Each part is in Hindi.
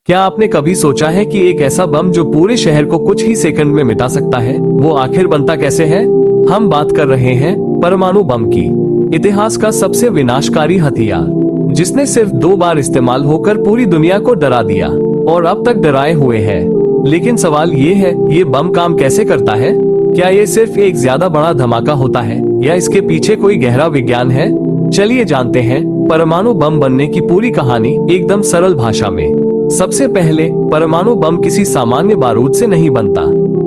क्या आपने कभी सोचा है कि एक ऐसा बम जो पूरे शहर को कुछ ही सेकंड में मिटा सकता है, वो आखिर बनता कैसे है? हम बात कर रहे हैं परमाणु बम की, इतिहास का सबसे विनाशकारी हथियार, जिसने सिर्फ 2 बार इस्तेमाल होकर पूरी दुनिया को डरा दिया और अब तक डराए हुए है। लेकिन सवाल ये है, ये बम काम कैसे करता है? क्या ये सिर्फ एक ज्यादा बड़ा धमाका होता है या इसके पीछे कोई गहरा विज्ञान है? चलिए जानते हैं परमाणु बम बनने की पूरी कहानी एकदम सरल भाषा में। सबसे पहले, परमाणु बम किसी सामान्य बारूद से नहीं बनता।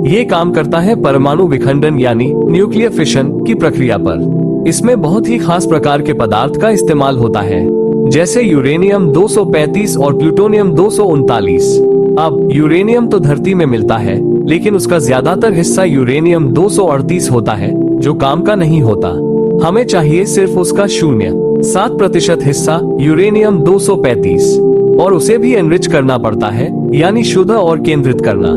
ये काम करता है परमाणु विखंडन यानी न्यूक्लियर फिशन की प्रक्रिया पर। इसमें बहुत ही खास प्रकार के पदार्थ का इस्तेमाल होता है, जैसे यूरेनियम 235 और प्लूटोनियम 239। अब यूरेनियम तो धरती में मिलता है, लेकिन उसका ज्यादातर हिस्सा यूरेनियम 238 होता है, जो काम का नहीं होता। हमें चाहिए सिर्फ उसका 0.7% हिस्सा यूरेनियम 235, और उसे भी एनरिच करना पड़ता है, यानी शुद्ध और केंद्रित करना।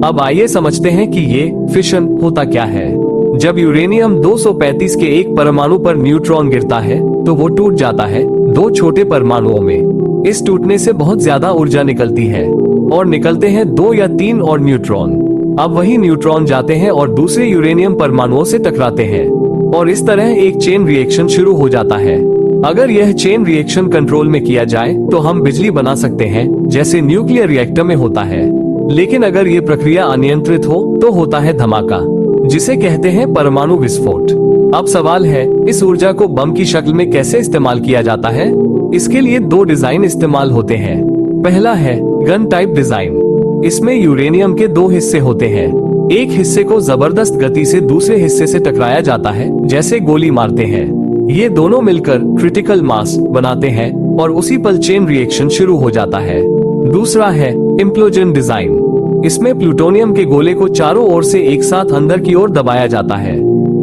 अब आइए समझते हैं कि ये फिशन होता क्या है। जब यूरेनियम 235 के एक परमाणु पर न्यूट्रॉन गिरता है तो वो टूट जाता है 2 छोटे परमाणुओं में। इस टूटने से बहुत ज्यादा ऊर्जा निकलती है और निकलते हैं 2 या 3 और न्यूट्रॉन। अब वही न्यूट्रॉन जाते हैं और दूसरे यूरेनियम परमाणुओं से टकराते हैं, और इस तरह एक चेन रिएक्शन शुरू हो जाता है। अगर यह चेन रिएक्शन कंट्रोल में किया जाए तो हम बिजली बना सकते हैं, जैसे न्यूक्लियर रिएक्टर में होता है। लेकिन अगर ये प्रक्रिया अनियंत्रित हो तो होता है धमाका, जिसे कहते हैं परमाणु विस्फोट। अब सवाल है, इस ऊर्जा को बम की शक्ल में कैसे इस्तेमाल किया जाता है? इसके लिए 2 डिजाइन इस्तेमाल होते हैं। पहला है गन टाइप डिजाइन। इसमें यूरेनियम के 2 हिस्से होते हैं। एक हिस्से को जबरदस्त गति से दूसरे हिस्से से टकराया जाता है, जैसे गोली मारते हैं। ये दोनों मिलकर क्रिटिकल मास बनाते हैं और उसी पल चेन रिएक्शन शुरू हो जाता है। दूसरा है इम्प्लोजन डिजाइन। इसमें प्लूटोनियम के गोले को चारों ओर से एक साथ अंदर की ओर दबाया जाता है।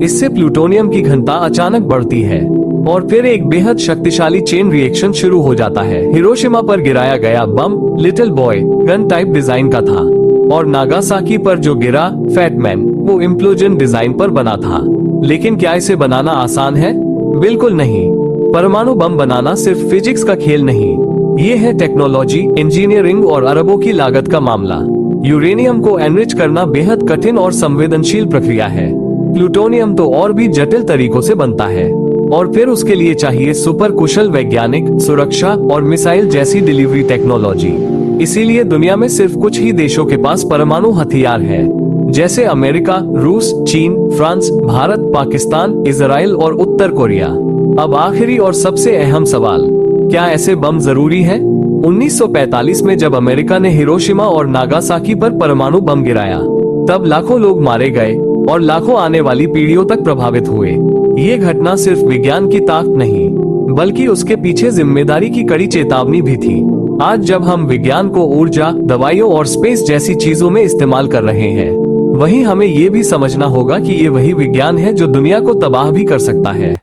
इससे प्लूटोनियम की घनता अचानक बढ़ती है और फिर एक बेहद शक्तिशाली चेन रिएक्शन शुरू हो जाता है। हिरोशिमा पर गिराया गया bomb Little Boy gun type design का था, और नागासाकी पर जो गिरा फैटमैन, वो इम्प्लोजन डिजाइन पर बना था। लेकिन क्या इसे बनाना आसान है? बिल्कुल नहीं। परमाणु बम बनाना सिर्फ फिजिक्स का खेल नहीं, ये है टेक्नोलॉजी, इंजीनियरिंग और अरबों की लागत का मामला। यूरेनियम को एनरिच करना बेहद कठिन और संवेदनशील प्रक्रिया है। प्लूटोनियम तो और भी जटिल तरीकों से बनता है, और फिर उसके लिए चाहिए सुपर कुशल वैज्ञानिक, सुरक्षा और मिसाइल जैसी डिलीवरी टेक्नोलॉजी। इसीलिए दुनिया में सिर्फ कुछ ही देशों के पास परमाणु हथियार है, जैसे अमेरिका, रूस, चीन, फ्रांस, भारत, पाकिस्तान, इजराइल और उत्तर कोरिया। अब आखिरी और सबसे अहम सवाल, क्या ऐसे बम जरूरी है? 1945 में जब अमेरिका ने हिरोशिमा और नागासाकी पर परमाणु बम गिराया, तब लाखों लोग मारे गए और लाखों आने वाली पीढ़ियों तक प्रभावित हुए। ये घटना सिर्फ विज्ञान की ताकत नहीं, बल्कि उसके पीछे जिम्मेदारी की कड़ी चेतावनी भी थी। आज जब हम विज्ञान को ऊर्जा, दवाइयों और स्पेस जैसी चीजों में इस्तेमाल कर रहे हैं, वहीं हमें ये भी समझना होगा कि ये वही विज्ञान है जो दुनिया को तबाह भी कर सकता है।